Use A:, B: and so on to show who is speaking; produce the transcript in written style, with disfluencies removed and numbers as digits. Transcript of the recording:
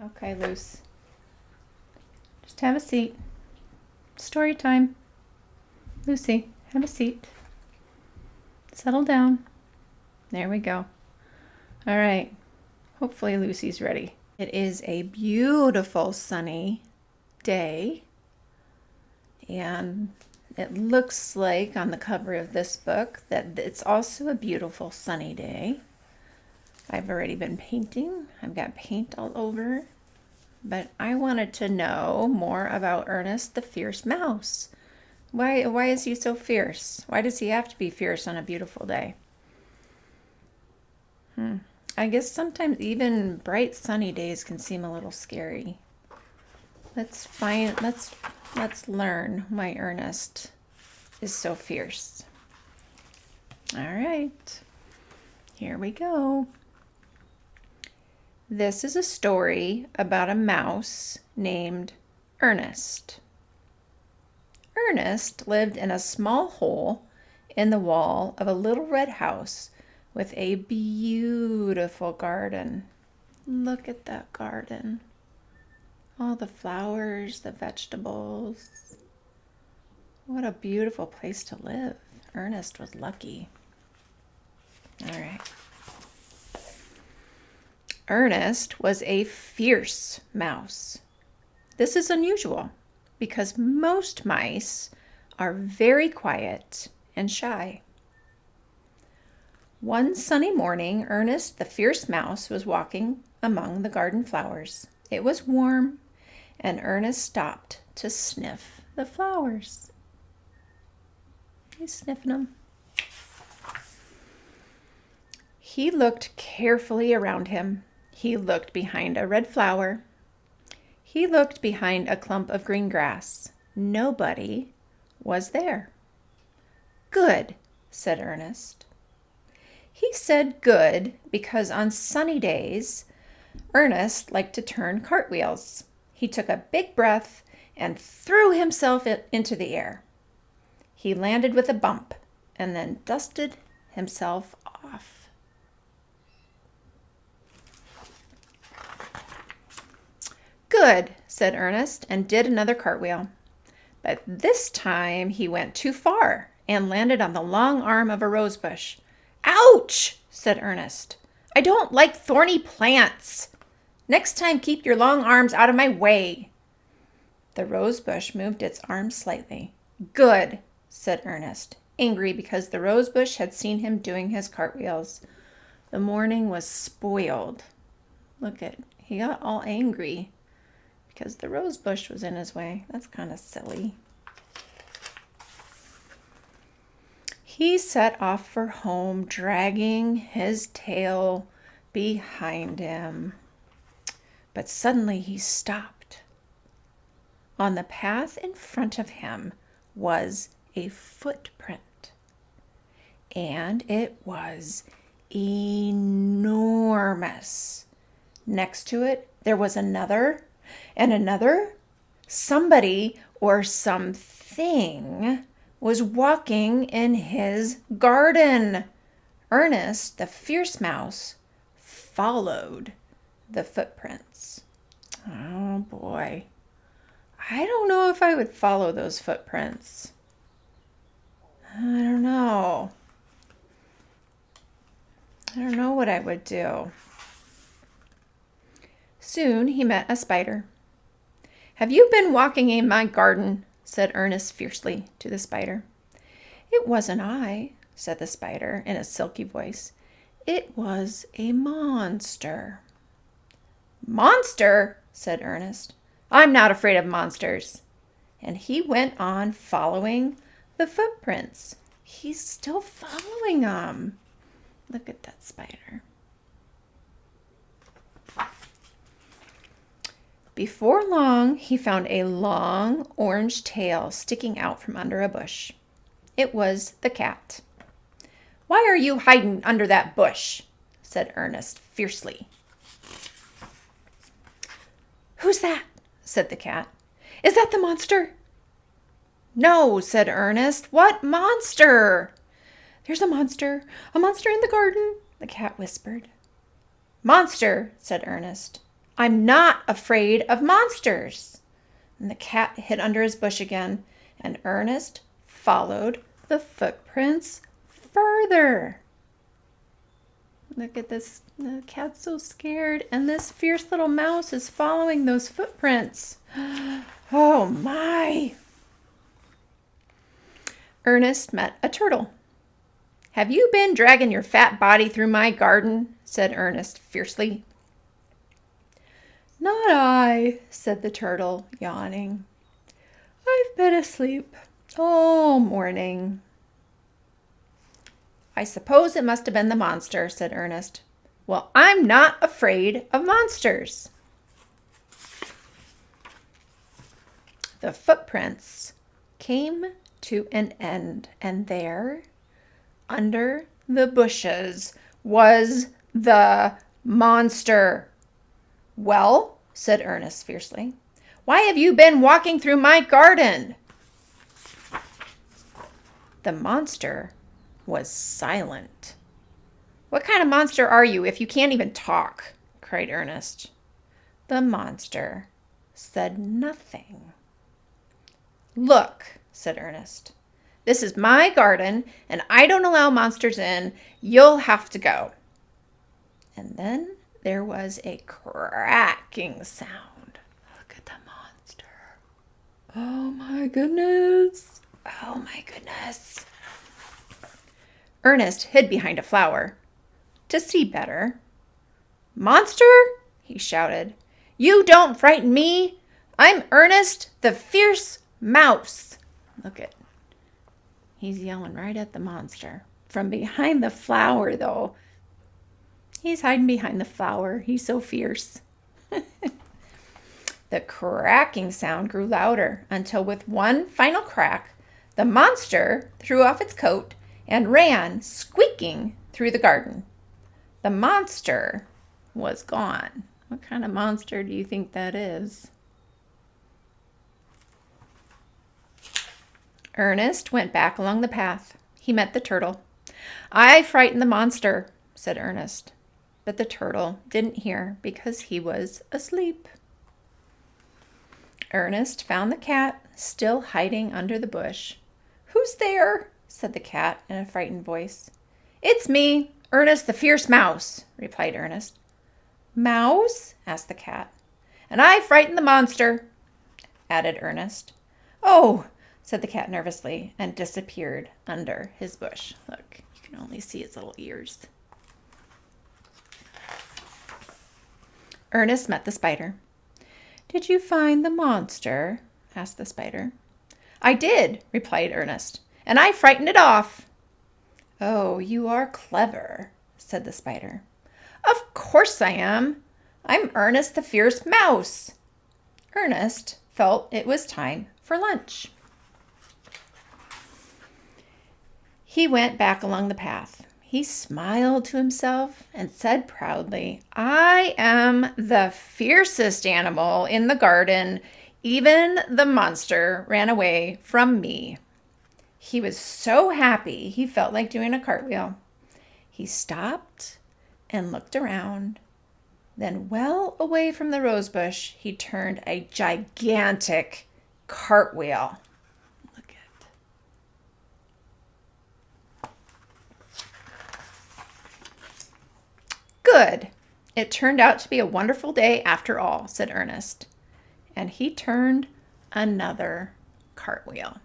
A: Okay, Luce. Just have a seat. Story time. Lucy, have a seat. Settle down. There we go. All right. Hopefully Lucy's ready. It is a beautiful sunny day. And it looks like on the cover of this book that it's also a beautiful sunny day. I've already been painting. I've got paint all over. But I wanted to know more about Ernest the fierce mouse. Why is he so fierce? Why does he have to be fierce on a beautiful day? I guess sometimes even bright sunny days can seem a little scary. Let's learn why Ernest is so fierce. All right. Here we go. This is a story about a mouse named Ernest. Ernest lived in a small hole in the wall of a little red house with a beautiful garden. Look at that garden. All the flowers, the vegetables. What a beautiful place to live. Ernest was lucky. All right. Ernest was a fierce mouse. This is unusual because most mice are very quiet and shy. One sunny morning, Ernest the fierce mouse was walking among the garden flowers. It was warm, and Ernest stopped to sniff the flowers. He's sniffing them. He looked carefully around him. He looked behind a red flower. He looked behind a clump of green grass. Nobody was there. Good, said Ernest. He said good because on sunny days, Ernest liked to turn cartwheels. He took a big breath and threw himself into the air. He landed with a bump and then dusted himself off. Good, said Ernest, and did another cartwheel. But this time he went too far and landed on the long arm of a rose bush. Ouch, said Ernest. I don't like thorny plants. Next time keep your long arms out of my way. The rose bush moved its arms slightly. Good, said Ernest, angry because the rose bush had seen him doing his cartwheels. The morning was spoiled. He got all angry because the rose bush was in his way. That's kind of silly. He set off for home, dragging his tail behind him. But suddenly he stopped. On the path in front of him was a footprint, and it was enormous. Next to it, there was another and another. Somebody or something was walking in his garden. Ernest, the fierce mouse, followed the footprints. Oh boy. I don't know if I would follow those footprints. I don't know what I would do. Soon he met a spider. Have you been walking in my garden? Said Ernest fiercely to the spider. It wasn't I, said the spider in a silky voice. It was a monster. Monster, said Ernest. I'm not afraid of monsters. And he went on following the footprints. He's still following them. Look at that spider. Before long, he found a long orange tail sticking out from under a bush. It was the cat. Why are you hiding under that bush? Said Ernest fiercely. Who's that? Said the cat. Is that the monster? No, said Ernest. What monster? There's a monster in the garden, the cat whispered. Monster, said Ernest. I'm not afraid of monsters." And the cat hid under his bush again, and Ernest followed the footprints further. Look at this. The cat's so scared, and this fierce little mouse is following those footprints. Oh my! Ernest met a turtle. "Have you been dragging your fat body through my garden?" said Ernest fiercely. "Not I," said the turtle, yawning. "I've been asleep all morning." "I suppose it must have been the monster," said Ernest. "Well, I'm not afraid of monsters." The footprints came to an end, and there, under the bushes, was the monster. "Well," said Ernest fiercely, "why have you been walking through my garden?" The monster was silent. "What kind of monster are you if you can't even talk?" cried Ernest. The monster said nothing. "Look," said Ernest, "this is my garden, and I don't allow monsters in. You'll have to go." And then there was a cracking sound. Look at the monster. Oh my goodness. Oh my goodness. Ernest hid behind a flower to see better. "Monster," he shouted, "you don't frighten me. I'm Ernest the fierce mouse." Look at, he's yelling right at the monster. From behind the flower, though. He's hiding behind the flower. He's so fierce. The cracking sound grew louder until with one final crack, the monster threw off its coat and ran squeaking through the garden. The monster was gone. What kind of monster do you think that is? Ernest went back along the path. He met the turtle. "I frightened the monster," said Ernest. But the turtle didn't hear because he was asleep. Ernest found the cat still hiding under the bush. "Who's there?" said the cat in a frightened voice. "It's me, Ernest the fierce mouse," replied Ernest. "Mouse?" asked the cat. "And I frightened the monster," added Ernest. "Oh," said the cat nervously, and disappeared under his bush. Look, you can only see its little ears. Ernest met the spider. "Did you find the monster?" asked the spider. "I did," replied Ernest, "and I frightened it off." "Oh, you are clever," said the spider. "Of course I am. I'm Ernest the fierce mouse." Ernest felt it was time for lunch. He went back along the path. He smiled to himself and said proudly, "I am the fiercest animal in the garden. Even the monster ran away from me." He was so happy he felt like doing a cartwheel. He stopped and looked around. Then well away from the rosebush, he turned a gigantic cartwheel. Look at it. "Good. It turned out to be a wonderful day after all," said Ernest. And he turned another cartwheel.